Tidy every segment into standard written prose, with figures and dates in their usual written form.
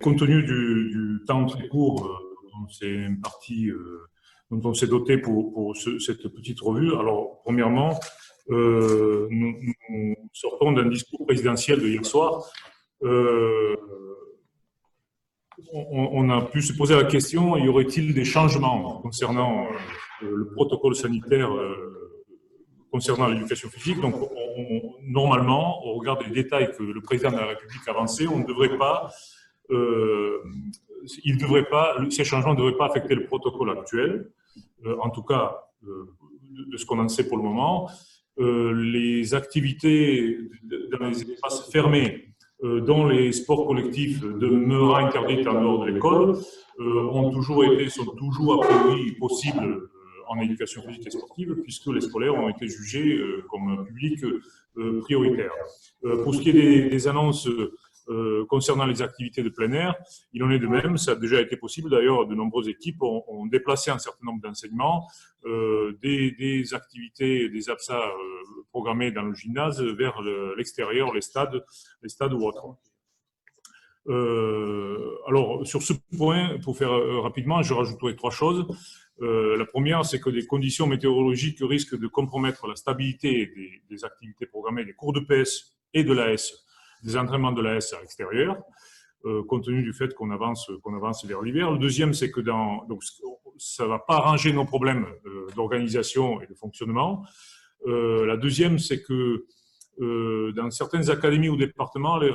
Compte tenu du temps très court dont on s'est doté pour cette petite revue, alors premièrement, nous sortons d'un discours présidentiel de hier soir. On a pu se poser la question, y aurait-il des changements concernant le protocole sanitaire concernant l'éducation physique? Donc, normalement, au regard des détails que le président de la République a avancés, on ne devrait pas, ces changements ne devraient pas affecter le protocole actuel, en tout cas de ce qu'on en sait pour le moment. Les activités dans les espaces fermés, dont les sports collectifs demeurant interdits en dehors de l'école, sont toujours a priori possibles en éducation physique et sportive, puisque les scolaires ont été jugés comme public prioritaire. Pour ce qui est des annonces concernant les activités de plein air, il en est de même, ça a déjà été possible. D'ailleurs, de nombreuses équipes ont déplacé un certain nombre d'enseignements, des activités, des absents programmés dans le gymnase vers l'extérieur, les stades ou autres. Alors, sur ce point, pour faire rapidement, je rajouterai 3 choses. La première, c'est que des conditions météorologiques risquent de compromettre la stabilité des activités programmées, des cours de PS et de l'AS, des entraînements de l'AS à l'extérieur, compte tenu du fait qu'on avance vers l'hiver. Le deuxième, c'est que donc, ça ne va pas arranger nos problèmes d'organisation et de fonctionnement. La deuxième, c'est que dans certaines académies ou départements, le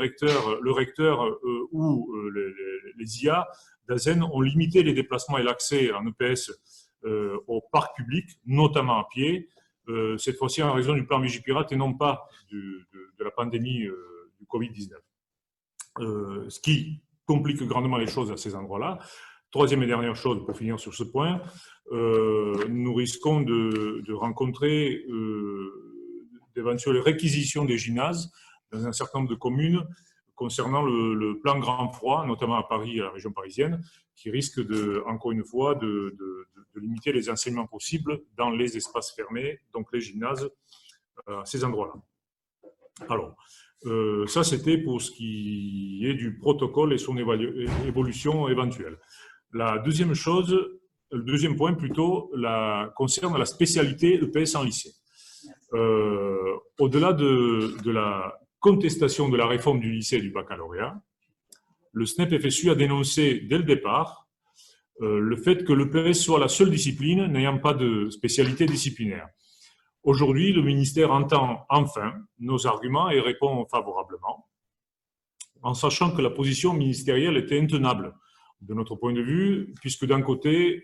recteur ou les IA d'Azen ont limité les déplacements et l'accès en EPS au parc public, notamment à pied, cette fois-ci en raison du plan Vigipirate et non pas de la pandémie du Covid-19. Ce qui complique grandement les choses à ces endroits-là. Troisième et dernière chose, pour finir sur ce point, nous risquons de rencontrer d'éventuelles réquisitions des gymnases dans un certain nombre de communes concernant le plan grand froid, notamment à Paris et à la région parisienne, qui risque encore une fois de limiter les enseignements possibles dans les espaces fermés, donc les gymnases, à ces endroits-là. Alors, ça c'était pour ce qui est du protocole et son évolution éventuelle. Le deuxième point plutôt, concerne la spécialité EPS en lycée. Au-delà de la contestation de la réforme du lycée et du baccalauréat, le SNEP-FSU a dénoncé dès le départ le fait que l'EPS soit la seule discipline n'ayant pas de spécialité disciplinaire. Aujourd'hui, le ministère entend enfin nos arguments et répond favorablement, en sachant que la position ministérielle était intenable de notre point de vue, puisque d'un côté,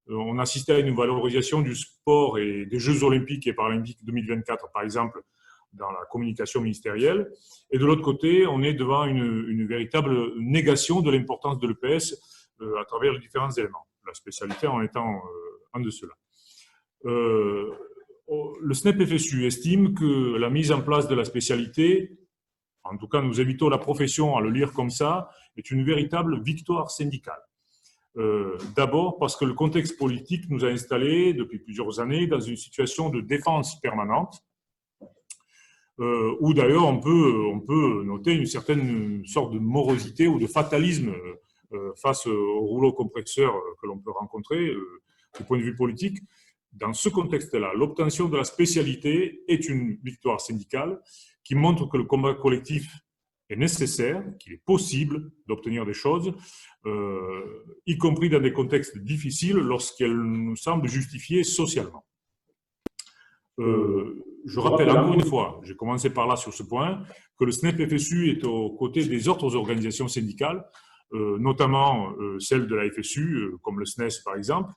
on assistait à une valorisation du sport et des Jeux olympiques et paralympiques 2024, par exemple, dans la communication ministérielle. Et de l'autre côté, on est devant une véritable négation de l'importance de l'EPS à travers les différents éléments, la spécialité en étant un de ceux-là. Le SNEP-FSU estime que la mise en place de la spécialité, en tout cas nous invitons la profession à le lire comme ça, est une véritable victoire syndicale. D'abord parce que le contexte politique nous a installés depuis plusieurs années dans une situation de défense permanente, où d'ailleurs on peut noter une certaine sorte de morosité ou de fatalisme face au rouleau compresseur que l'on peut rencontrer du point de vue politique. Dans ce contexte-là, l'obtention de la spécialité est une victoire syndicale qui montre que le combat collectif est nécessaire, qu'il est possible d'obtenir des choses, y compris dans des contextes difficiles lorsqu'elles nous semblent justifiées socialement. Je rappelle encore une fois, j'ai commencé par là sur ce point, que le SNEP-FSU est aux côtés des autres organisations syndicales, notamment celles de la FSU, comme le SNES par exemple.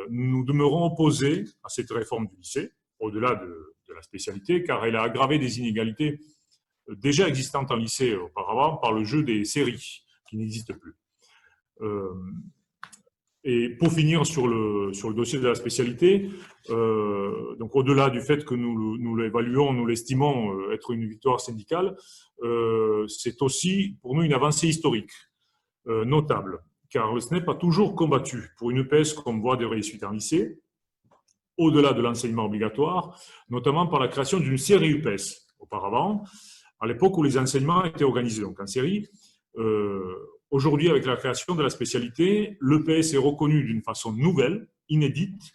Nous demeurons opposés à cette réforme du lycée, au-delà de la spécialité, car elle a aggravé des inégalités déjà existantes en lycée auparavant par le jeu des séries, qui n'existent plus. Et pour finir sur le dossier de la spécialité, donc au-delà du fait que nous l'évaluons, nous l'estimons être une victoire syndicale, c'est aussi pour nous une avancée historique notable, car le SNEP a toujours combattu pour une EPS comme voie de réussite en lycée, au-delà de l'enseignement obligatoire, notamment par la création d'une série UPES. Auparavant, à l'époque où les enseignements étaient organisés donc en série, aujourd'hui, avec la création de la spécialité, l'EPS est reconnu d'une façon nouvelle, inédite,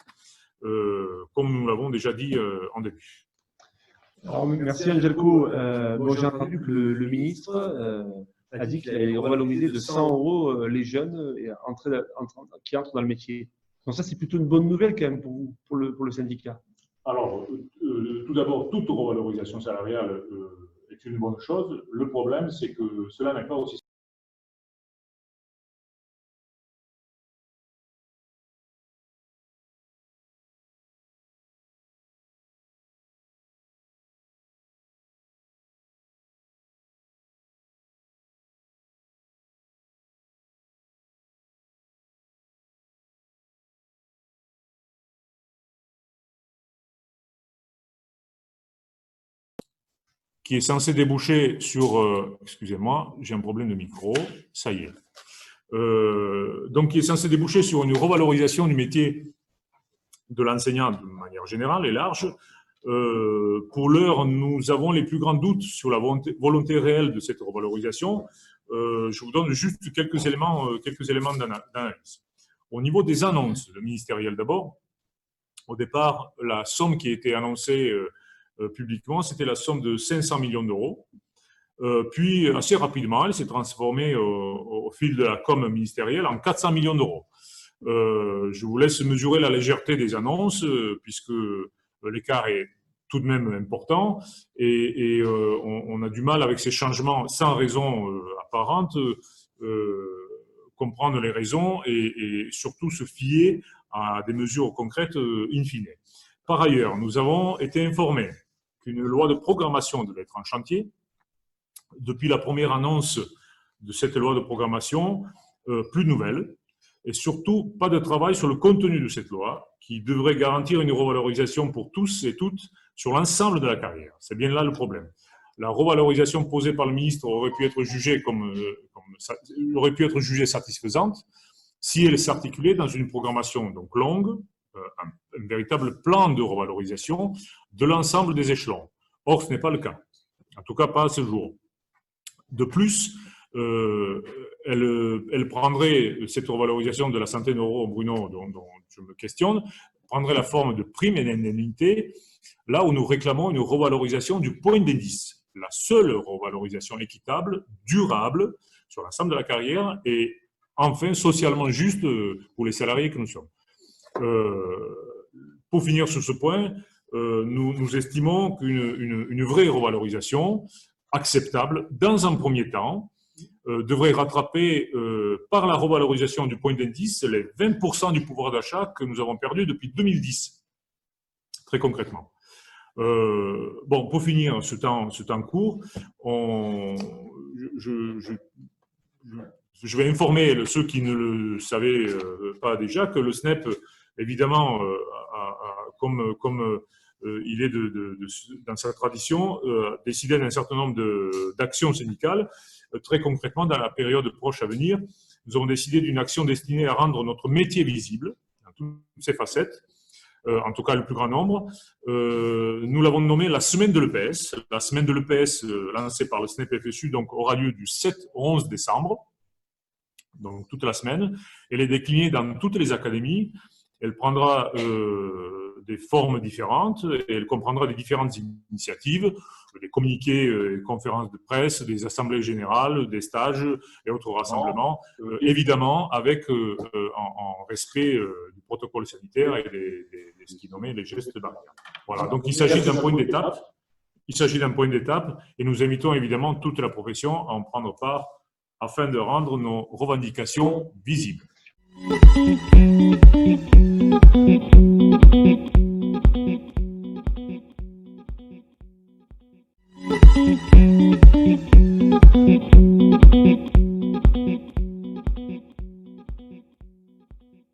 comme nous l'avons déjà dit en début. Alors, merci Angelco. J'ai entendu que le ministre a dit qu'il allait revaloriser de 100 € les jeunes qui entrent dans le métier. Donc ça, c'est plutôt une bonne nouvelle quand même pour le syndicat. Alors, tout d'abord, toute revalorisation salariale est une bonne chose. Le problème, c'est que cela n'est pas aussi qui est censé déboucher sur… excusez-moi, j'ai un problème de micro, ça y est. Donc, qui est censé déboucher sur une revalorisation du métier de l'enseignant de manière générale et large. Pour l'heure, nous avons les plus grands doutes sur la volonté réelle de cette revalorisation. Je vous donne juste quelques éléments d'analyse. Au niveau des annonces ministérielles d'abord, au départ, la somme qui a été annoncée publiquement, c'était la somme de 500 millions d'euros. Puis, assez rapidement, elle s'est transformée au fil de la com ministérielle en 400 millions d'euros. Je vous laisse mesurer la légèreté des annonces, puisque l'écart est tout de même important et on a du mal avec ces changements sans raison apparente, comprendre les raisons et surtout se fier à des mesures concrètes in fine. Par ailleurs, nous avons été informés qu'une loi de programmation devait être en chantier. Depuis la première annonce de cette loi de programmation, plus de nouvelles. Et surtout, pas de travail sur le contenu de cette loi qui devrait garantir une revalorisation pour tous et toutes sur l'ensemble de la carrière. C'est bien là le problème. La revalorisation posée par le ministre aurait pu être jugée satisfaisante si elle s'articulait dans une programmation donc longue, un véritable plan de revalorisation de l'ensemble des échelons. Or, ce n'est pas le cas. En tout cas, pas à ce jour. De plus, elle prendrait, cette revalorisation de la centaine d'euros, Bruno, dont je me questionne, prendrait la forme de primes et d'indemnités, là où nous réclamons une revalorisation du point d'indice. La seule revalorisation équitable, durable, sur l'ensemble de la carrière et enfin socialement juste pour les salariés que nous sommes. Pour finir sur ce point, nous estimons qu'une vraie revalorisation acceptable, dans un premier temps, devrait rattraper par la revalorisation du point d'indice les 20% du pouvoir d'achat que nous avons perdu depuis 2010, très concrètement. Pour finir ce temps court, je vais informer ceux qui ne le savaient pas déjà que le SNEP, évidemment, comme il est dans sa tradition, décider d'un certain nombre d'actions syndicales. Très concrètement, dans la période proche à venir, nous avons décidé d'une action destinée à rendre notre métier visible, dans toutes ses facettes, en tout cas le plus grand nombre. Nous l'avons nommé la semaine de l'EPS. La semaine de l'EPS lancée par le SNEP-FSU donc, aura lieu du 7 au 11 décembre, donc toute la semaine. Elle est déclinée dans toutes les académies. Elle prendra des formes différentes et elle comprendra des différentes initiatives, des communiqués, des conférences de presse, des assemblées générales, des stages et autres rassemblements, évidemment avec en respect du protocole sanitaire et de ce qui est nommé les gestes barrières. Voilà, donc il s'agit d'un point d'étape. Il s'agit d'un point d'étape et nous invitons évidemment toute la profession à en prendre part afin de rendre nos revendications visibles.